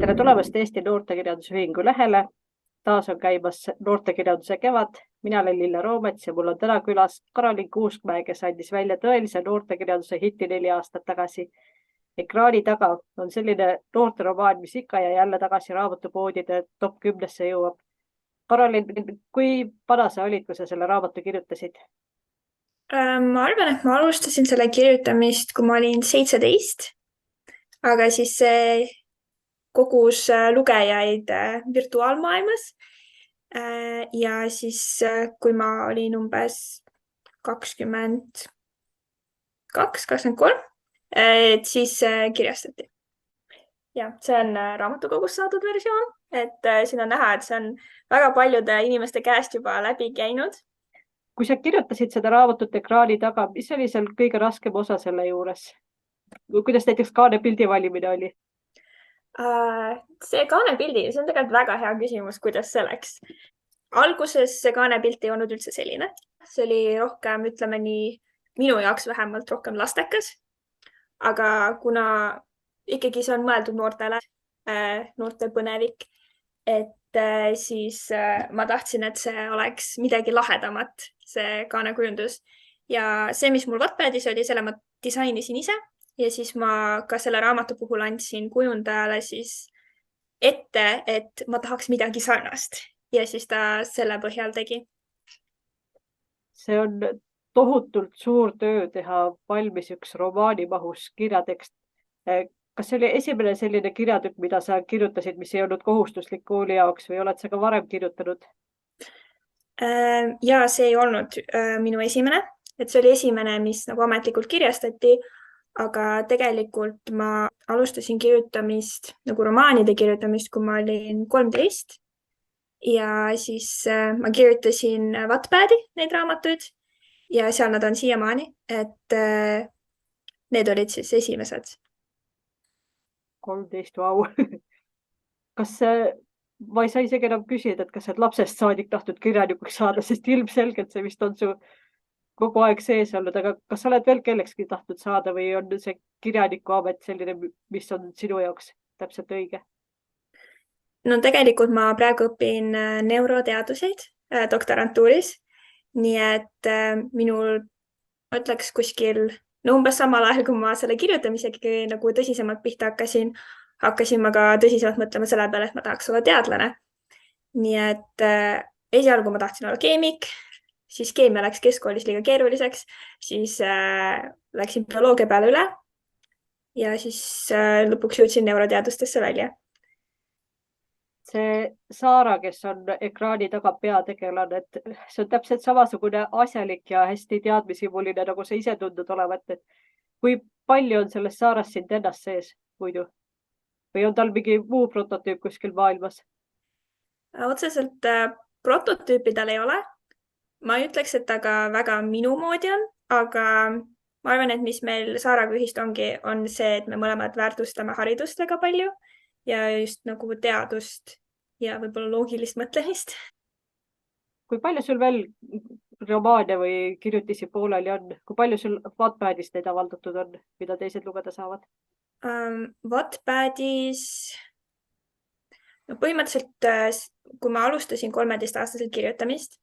Tere tulemast Eesti Noortekirjandusühingu lehele. Taas on käimas noortekirjanduse kevad. Mina olen Lille Roomets ja mul on täna külas Karolin Kuuskmäe, kes andis välja tõelise noortekirjanduse hiti 4 aastat tagasi. Ekraani taga on selline noorteromaan, mis ikka ja jälle tagasi raamatupoodide top 10-sse jõuab. Karolin, kui vana sa olid, kui sa selle raamatu kirjutasid? Ma arvan, et ma alustasin selle kirjutamist, kui ma olin 17, aga siis see kogus lugejaid virtuaalmaailmas. Ja siis, kui ma olin umbes 22, 23, et siis kirjastati. Ja see on raamatukogus saadud versioon, et siin on näha, et see on väga paljude inimeste käest juba läbi käinud. Kui sa kirjutasid seda raamatut ekraani taga, mis oli seal kõige raskem osa selle juures? Kuidas näiteks kaanepildi valimine oli? See kaanepildi, see on tegelikult väga hea küsimus, kuidas see läks. Alguses see kaanepilt ei olnud üldse selline. See oli rohkem, ütleme nii, minu jaoks vähemalt rohkem lastekas. Aga kuna ikkagi see on mõeldud noortele, noorte põnevik, et siis ma tahtsin, et see oleks midagi lahedamat, see kaanekujundus. Ja see, mis mul Wattpadis oli, selle ma disainisin ise. Ja siis ma ka selle raamatu puhul andsin kujundajale siis ette, et ma tahaks midagi sarnast. Ja siis ta selle põhjal tegi. See on tohutult suur töö teha valmis üks romaanimahus kirjatekst. Kas see oli esimene selline kirjatükk, mida sa kirjutasid, mis ei olnud kohustuslik kooli jaoks või oled sa ka varem kirjutanud? Ja see ei olnud minu esimene, et see oli esimene, mis nagu ametlikult kirjastati, aga tegelikult ma alustasin kirjutamist, nagu romaanide kirjutamist, kui ma olin 13 ja siis ma kirjutasin Wattpadi neid raamatuid ja seal nad on siiamaani, et need olid siis esimesed. 13, vau. Ma ei saa isegi enam küsida, et kas sa lapsest saadik tahtnud kirjanikuks saada, sest ilmselgelt see vist on su kogu aeg sees olnud, aga kas sa oled veel kellekski tahtnud saada või on see kirjanikuamet selline, mis on sinu jaoks täpselt õige? No tegelikult ma praegu õpin neuroteaduseid doktorantuuris, nii et minul, ma ütleks kuskil, no umbes samal ajal, kui ma selle kirjutamisega nagu tõsisemalt pihta hakkasin ma ka tõsisemalt mõtlema selle peale, et ma tahaks olla teadlane. Nii et esialgu ma tahtsin olla keemik, siis keemia läks keskkoolis liiga keeruliseks, siis läksin bioloogia peale üle ja siis lõpuks jõudsin neuroteadustesse välja. See Saara, kes on ekraani taga peategelane, et see on täpselt samasugune asjalik ja hästi teadmisimuline, nagu sa ise tundnud olevat, et kui palju on sellest Saarast sind ennast sees muidu? Või on tal mingi muu prototüüp kuskil maailmas? Otseselt prototüüpi tal ei ole. Ma ei ütleks, et ta ka väga minu moodi on, aga ma arvan, et mis meil Saaraga ühist ongi, on see, et me mõlemad väärtustame haridust väga palju ja just nagu teadust ja võib-olla loogilist mõtlemist. Kui palju sul veel romaane või kirjutisi pooleli on? Kui palju sul Wattpadis neid avaldatud on, mida teised lugeda saavad? Wattpadis, no põhimõtteliselt, kui ma alustasin 13-aastaselt kirjutamist,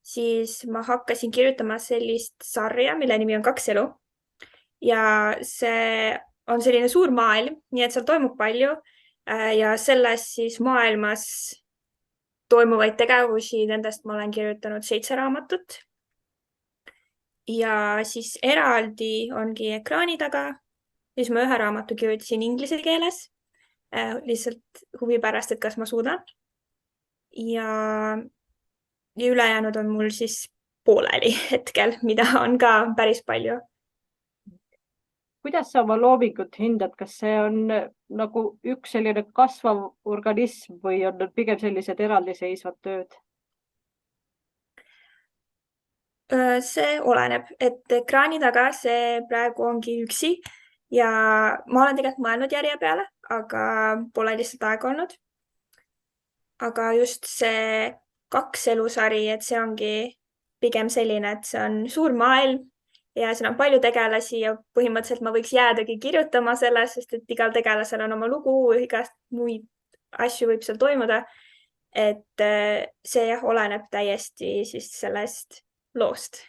siis ma hakkasin kirjutama sellist sarja, mille nimi on 2 elu. Ja see on selline suur maailm, nii et seal toimub palju ja selles siis maailmas toimuvaid tegevusi, nendest ma olen kirjutanud 7 raamatut. Ja siis eraldi ongi ekraani taga. Siis ma ühe raamatu kirjutasin inglise keeles, lihtsalt huvi pärast, et kas ma suudan. Ja ülejäänud on mul siis pooleli hetkel, mida on ka päris palju. Kuidas sa oma loomingut hindad? Kas see on nagu üks selline kasvav organism või on pigem sellised eraldiseisvad tööd? See oleneb, et ekraani taga see praegu ongi üksi ja ma olen tegelikult mõelnud järje peale, aga pole lihtsalt aega olnud. Aga just see 2 elusari, et see ongi pigem selline, et see on suur maailm ja siin on palju tegelasi ja põhimõtteliselt ma võiks jäädagi kirjutama selles, sest et igal tegelasel on oma lugu, igast muid asju võib seal toimuda. Et see jah, oleneb täiesti siis sellest loost.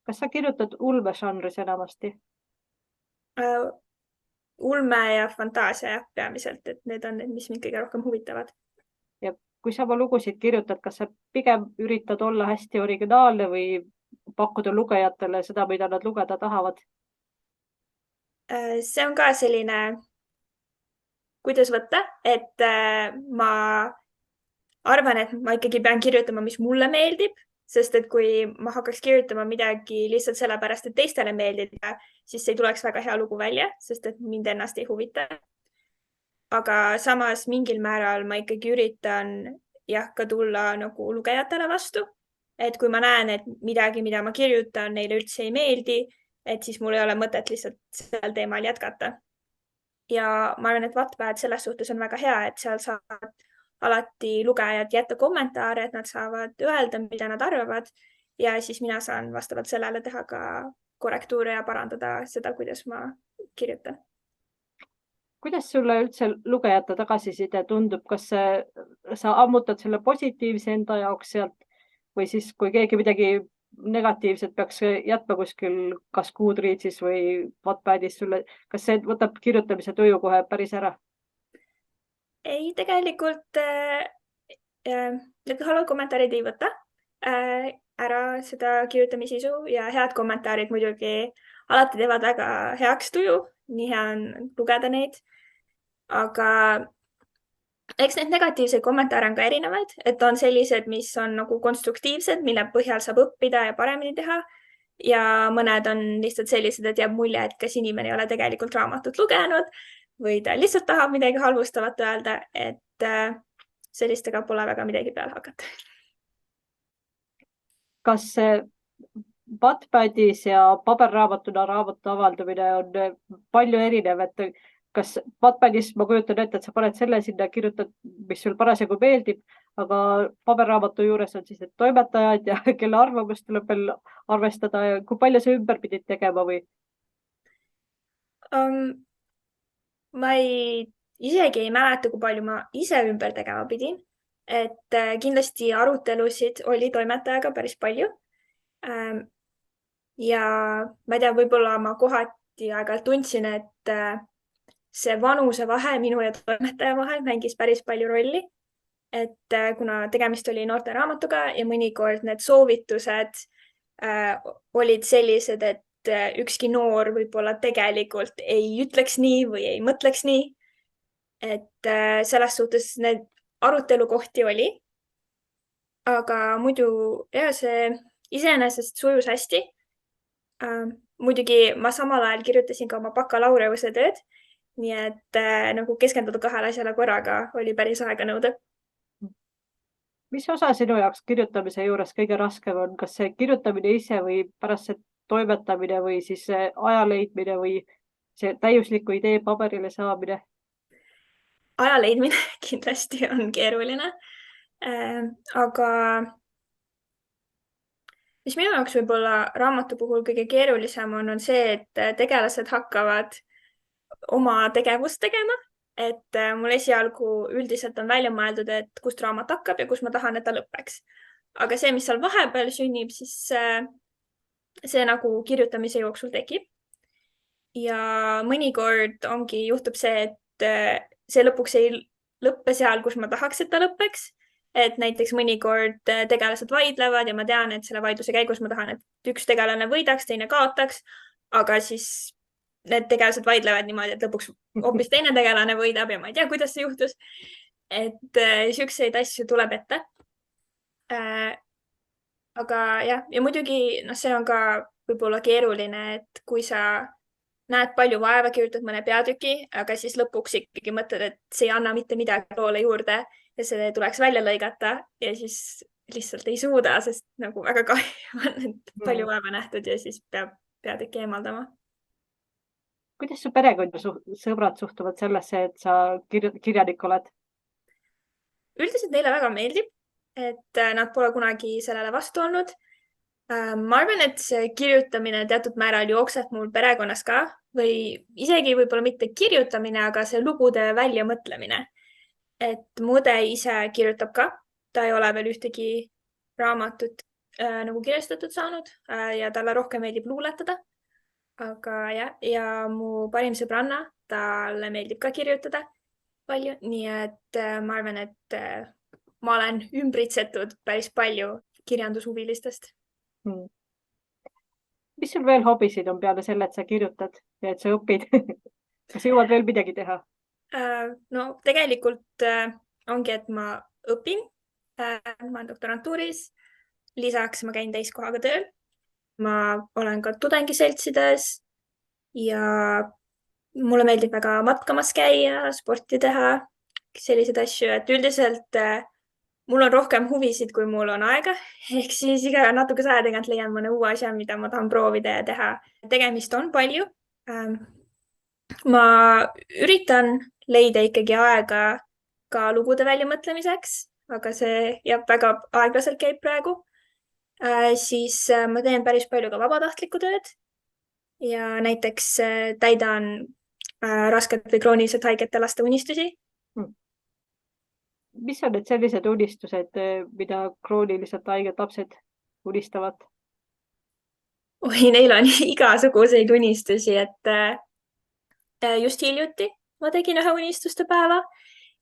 Kas sa kirjutad ulmežanris enamasti? Ulme ja fantaasia jah, peamiselt, et need on need, mis mind kõige rohkem huvitavad. Ja kui sa oma lugusid kirjutad, kas sa pigem üritad olla hästi originaalne või pakkuda lugejatele seda, mida nad lugeda tahavad? See on ka selline, kuidas võtta, et ma arvan, et ma ikkagi pean kirjutama, mis mulle meeldib, sest et kui ma hakkaks kirjutama midagi lihtsalt sellepärast, et teistele meeldida, siis ei tuleks väga hea lugu välja, sest et mind ennast ei huvita. Aga samas mingil määral ma ikkagi üritan jah, ka tulla nagu lugejatele vastu. Et kui ma näen, et midagi, mida ma kirjutan, neile üldse ei meeldi, et siis mul ei ole mõtet lihtsalt seal teemal jätkata. Ja ma arvan, et Wattpad selles suhtes on väga hea, et seal saavad alati lugejad jätta kommentaare, et nad saavad öelda, mida nad arvavad. Ja siis mina saan vastavalt sellele teha ka korrektuure ja parandada seda, kuidas ma kirjutan. Kuidas sulle üldse lugejate tagasiside tundub, kas sa ammutad selle positiivse enda jaoks sealt või siis, kui keegi midagi negatiivset peaks jätma kuskil kas Goodreadsis või Wattpadis sulle, kas see võtab kirjutamise tuju kohe päris ära? Ei, tegelikult need halvad kommentaarid ei võta ära seda kirjutamisisu ja head kommentaarid muidugi alati teevad väga heaks tuju, nii hea on lugeda neid. Aga eks need negatiivseid kommentaare on ka erinevaid, et on sellised, mis on nagu konstruktiivsed, mille põhjal saab õppida ja paremini teha. Ja mõned on lihtsalt sellised, et jääb mulje, et kas inimene ei ole tegelikult raamatut lugenud või ta lihtsalt tahab midagi halvustavat öelda, et sellistega pole väga midagi peale hakata. Kas Wattpadis ja paberraamatuna raamatu avaldamine on palju erinev, et kas Wattpadis ma kujutan ette, et sa paned selle sinna, kirjutad, mis sul parasjagu meeldib, aga paberraamatu juures on siis need toimetajad ja kelle arvamust tuleb veel arvestada ja kui palju sa ümber pidid tegema või? Ma isegi ei mäleta, kui palju ma ise ümber tegema pidin, et kindlasti arutelusid oli toimetajaga päris palju. Ja ma ei tea, võib-olla ma kohati aeg-ajalt tundsin, et see vanusevahe minu ja toimetaja vahel mängis päris palju rolli. Et kuna tegemist oli noorte raamatuga ja mõnikord need soovitused olid sellised, et ükski noor võib-olla tegelikult ei ütleks nii või ei mõtleks nii. Et selles suhtes need arutelukohti oli. Aga muidu see iseenesest sujus hästi. Muidugi ma samal ajal kirjutasin ka oma bakalaureuse tööd, nii et nagu keskenduda 2 asjale korraga oli päris aeganõudev. Mis osa sinu jaoks kirjutamise juures kõige raskem on, kas see kirjutamine ise või pärast see toimetamine või siis see aja leidmine või see täiusliku idee paberile saamine? Aja leidmine kindlasti on keeruline, aga mis minu jaoks võib-olla raamatu puhul kõige keerulisem on see, et tegelased hakkavad oma tegevust tegema. Et mul esialgu üldiselt on välja mõeldud, et kust raamat hakkab ja kus ma tahan, et ta lõpeks. Aga see, mis seal vahepeal sünnib, siis see nagu kirjutamise jooksul tekib. Ja mõnikord juhtub see, et see lõpuks ei lõppe seal, kus ma tahaks, et ta lõpeks. Et näiteks mõnikord tegelased vaidlevad ja ma tean, et selle vaidluse käigus ma tahan, et üks tegelane võidaks, teine kaotaks, aga siis need tegelased vaidlevad niimoodi, et lõpuks hoopis teine tegelane võidab ja ma ei tea, kuidas see juhtus. Et siukseid asju tuleb ette. Aga jah, ja muidugi see on ka võib-olla keeruline, et kui sa näed palju vaeva, kirjutad mõne peatüki, aga siis lõpuks ikkagi mõtled, et see ei anna mitte midagi loole juurde ja see tuleks välja lõigata ja siis lihtsalt ei suuda, sest nagu väga kahju on, et palju vaeva nähtud ja siis peab peatüki eemaldama. Kuidas su perekond ja sõbrad suhtuvad sellesse, et sa kirjanik oled? Üldiselt neile väga meeldib, et nad pole kunagi sellele vastu olnud. Ma arvan, et see kirjutamine teatud määral jookseb mul perekonnas ka või isegi võib-olla mitte kirjutamine, aga see lugude väljamõtlemine. et mu õde ise kirjutab ka, ta ei ole veel ühtegi raamatut nagu kirjastatud saanud ja talle rohkem meeldib luuletada. aga jah, ja mu parim sõbranna, talle meeldib ka kirjutada palju, nii et ma arvan, et ma olen ümbritsetud päris palju kirjandushuvilistest. Mis sul veel hobisid on peale selle, et sa kirjutad ja et sa õpid? Kas jõuad veel midagi teha? No tegelikult ongi, et ma õpin, ma olen doktorantuuris, lisaks ma käin täiskohaga tööl, ma olen ka tudengiseltsides ja mulle meeldib väga matkamas käia, sporti teha, selliseid asju, et üldiselt mul on rohkem huvisid, kui mul on aega, ehk siis iga natukese aja tagant leian mõne uue asja, mida ma tahan proovida ja teha. Tegemist on palju. Ma üritan leida ikkagi aega ka lugude väljamõtlemiseks, aga see jääb väga aeglaselt käib praegu. Siis ma teen päris palju ka vabatahtlikku tööd ja näiteks täidan raskelt või krooniliselt haigete laste unistusi. Mis on need sellised unistused, mida krooniliselt haiged lapsed unistavad? Oi, neil on igasuguseid unistusi, et just hiljuti ma tegin ühe unistuste päeva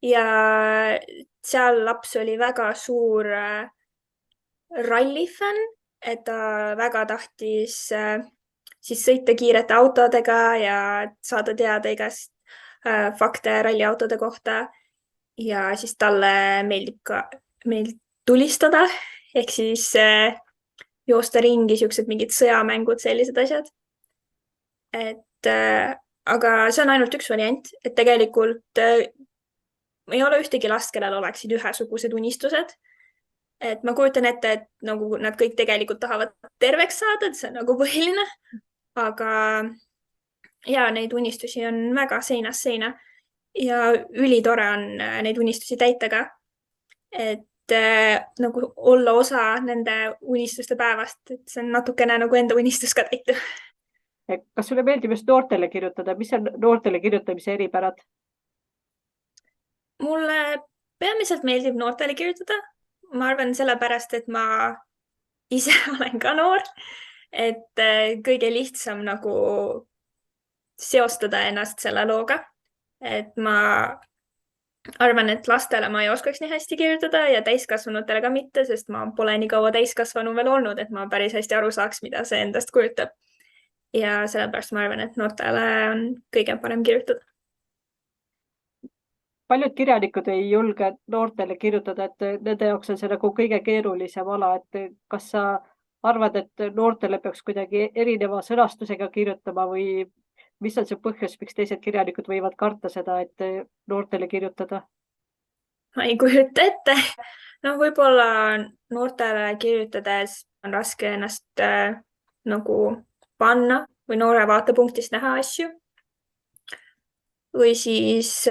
ja seal laps oli väga suur rallifänn, et ta väga tahtis siis sõita kiirete autodega ja saada teada igast fakte ralliautode kohta. Ja siis talle meeldib ka tulistada, ehk siis joosta ringi, siuksed mingid sõjamängud, sellised asjad. Aga see on ainult üks variant, et tegelikult ei ole ühtegi last, kellel oleksid ühesugused unistused. Et ma kujutan ette, et nagu nad kõik tegelikult tahavad terveks saada, et see on nagu põhiline. Aga ja neid unistusi on väga seinast seina ja ülitore on neid unistusi täita ka. Et nagu olla osa nende unistuste päevast, et see on natukene nagu enda unistus ka täita. Kas sulle meeldib just noortele kirjutada? Mis on noortele kirjutamise eripärad? Mulle peamiselt meeldib noortele kirjutada. Ma arvan sellepärast, et ma ise olen ka noor, et kõige lihtsam nagu seostada ennast selle looga. Et ma arvan, et lastele ma ei oskaks nii hästi kirjutada ja täiskasvanutele ka mitte, sest ma pole nii kaua täiskasvanu veel olnud, et ma päris hästi aru saaks, mida see endast kujutab. Ja sellepärast ma arvan, et noortele on kõige parem kirjutada. Paljud kirjanikud ei julge noortele kirjutada, et nende jaoks on see nagu kõige keerulisem ala, et kas sa arvad, et noortele peaks kuidagi erineva sõnastusega kirjutama või mis on see põhjus, miks teised kirjanikud võivad karta seda, et noortele kirjutada? Ma ei kujuta ette. No võib-olla noortele kirjutades on raske ennast nagu panna või noore vaatepunktist näha asju. Või siis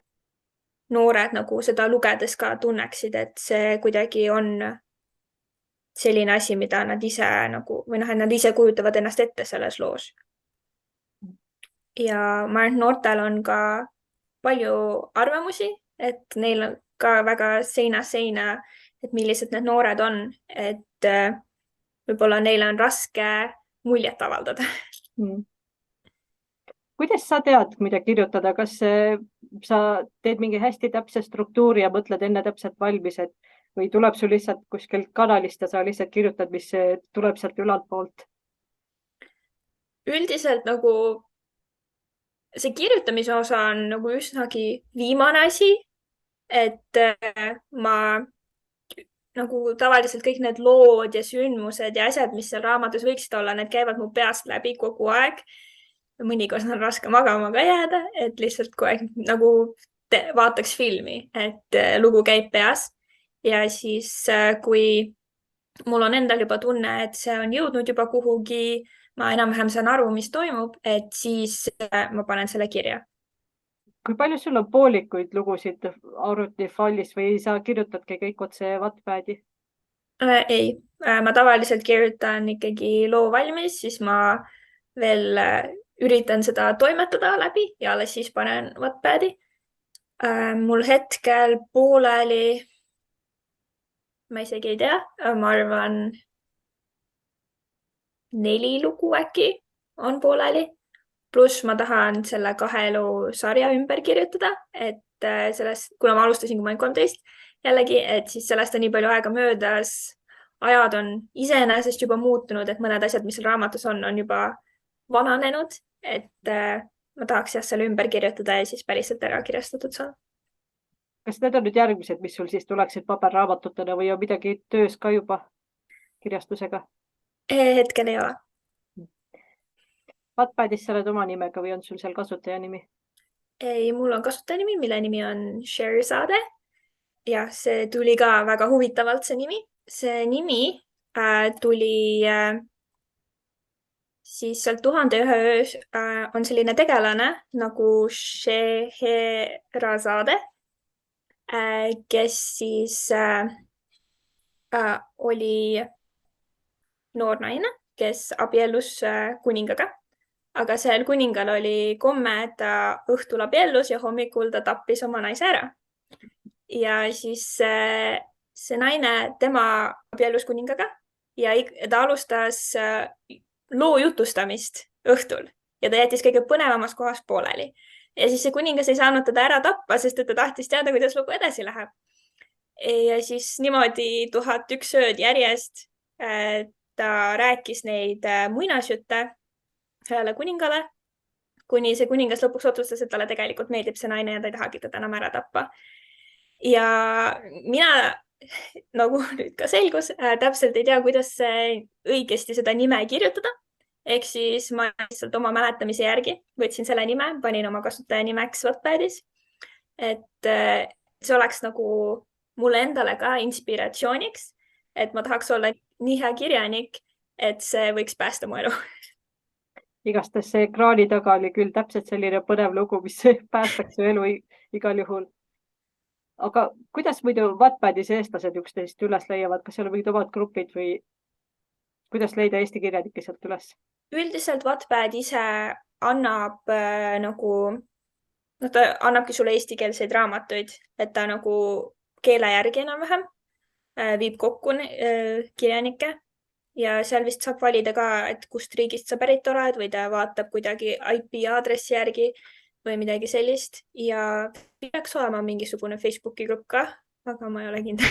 noored nagu seda lugedes ka tunneksid, et see kuidagi on selline asi, mida nad ise nagu, või noh, et nad ise kujutavad ennast ette selles loos. Ja ma arvan, et noortel on ka palju arvamusi, et neil on ka väga seinast seina, et millised need noored on, et võib-olla neil on raske muljet avaldada. Kuidas sa tead, mida kirjutada? Kas sa teed mingi hästi täpse struktuuri ja mõtled enne täpselt valmis, või tuleb sul lihtsalt kuskilt kanalist ja sa lihtsalt kirjutad, mis tuleb sealt ülalt poolt? Üldiselt nagu see kirjutamise osa on nagu üsnagi viimane asi, et ma nagu tavaliselt kõik need lood ja sündmused ja asjad, mis seal raamatus võiksid olla, need käivad mu peast läbi kogu aeg. Mõnikord on raske magama ka jääda, et lihtsalt kogu aeg nagu vaataks filmi, et lugu käib peas. Ja siis, kui mul on endal juba tunne, et see on jõudnud juba kuhugi, ma enam-vähem saan aru, mis toimub, et siis ma panen selle kirja. Kui palju sul on poolikuid lugusid arvutifailis või sa kirjutadki kõik otse Wattpadi? Ei, ma tavaliselt kirjutan ikkagi loo valmis, siis ma veel üritan seda toimetada läbi ja alles siis panen Wattpadi. Mul hetkel pooleli, ma isegi ei tea, ma arvan 4 lugu äkki on pooleli. Pluss ma tahan selle 2 elu sarja ümber kirjutada, et sellest, kuna ma alustasin, kui ma olin 13 jällegi, et siis sellest on nii palju aega möödas. Ajad on iseenesest juba muutunud, et mõned asjad, mis seal raamatus on juba vananenud, et ma tahaks jah selle ümber kirjutada ja siis päriselt ära kirjastatud saada. kas need on nüüd järgmised, mis sul siis tuleksid paberraamatutena või on midagi töös ka juba kirjastusega? Hetkel ei ole. Wattpadis sa oled oma nimega või on sul seal kasutajanimi? Ei, mul on kasutajanimi, mille nimi on Sherzade. Ja see tuli ka väga huvitavalt, see nimi. See nimi tuli siis sealt 1001 öös on selline tegelane nagu Scheherazade, kes siis oli noor naine, kes abiellus kuningaga. Aga seal kuningal oli komme, et ta õhtul abiellus ja hommikul ta tappis oma naise ära. Ja siis see naine, tema abiellus kuningaga ja ta alustas loo jutustamist õhtul ja ta jättis kõige põnevamas kohas pooleli. Ja siis see kuningas ei saanud teda ära tappa, sest et ta tahtis teada, kuidas lugu edasi läheb. Ja siis niimoodi 1001 ööd järjest ta rääkis neid muinasjutte ühele kuningale, kuni see kuningas lõpuks otsustas, et talle tegelikult meeldib see naine ja ta ei tahagi teda enam ära tappa. Ja mina, nagu nüüd ka selgus, täpselt ei tea, kuidas õigesti seda nime kirjutada. Ehk siis ma lihtsalt oma mäletamise järgi võtsin selle nime, panin oma kasutaja nimeks Wattpadis. Et see oleks nagu mulle endale ka inspiratsiooniks, et ma tahaks olla nii hea kirjanik, et see võiks päästa mu elu. Igastahes see ekraani taga oli küll täpselt selline põnev lugu, mis päästaks su elu igal juhul. Aga kuidas muidu Wattpadis eestlased üksteist üles leiavad? Kas seal on mingid omad grupid või kuidas leida eesti kirjanikke sealt üles? Üldiselt Wattpad ise annab ta annabki sulle eestikeelseid raamatuid, et ta nagu keele järgi enam-vähem viib kokku kirjanikke. Ja seal vist saab valida ka, et kust riigist sa pärit oled või ta vaatab kuidagi IP aadressi järgi või midagi sellist. Ja peaks olema mingisugune Facebooki grupp ka, aga ma ei ole kindel.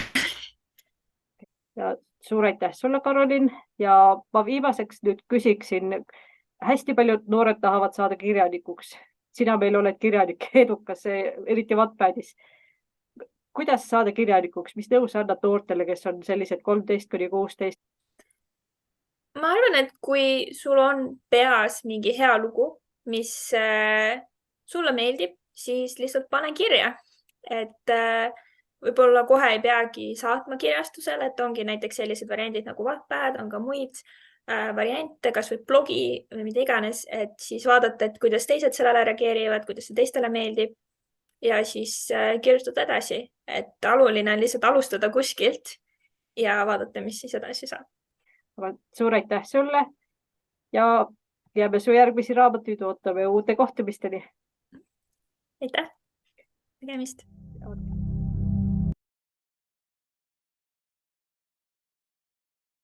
Ja suur aitäh sulle, Karolin. Ja ma viimaseks nüüd küsiksin, hästi paljud noored tahavad saada kirjanikuks. Sina meil oled kirjanik edukas, eriti Wattpadis. Kuidas saada kirjanikuks? Mis nõu sa annad noortele, kes on sellised 13–16? Ma arvan, et kui sul on peas mingi hea lugu, mis sulle meeldib, siis lihtsalt pane kirja. Et võib-olla kohe ei peagi saatma kirjastusele, et ongi näiteks sellised variandid nagu Wattpad, on ka muid variante, kas või blogi või mida iganes, et siis vaadata, et kuidas teised sellele reageerivad, kuidas see teistele meeldib ja siis kirjutada edasi. Et oluline on lihtsalt alustada kuskilt ja vaadata, mis siis edasi saab. Suur aitäh sulle ja jääme su järgmisi raamatuid ootame uute kohtumisteni. Aitäh! Tegemist!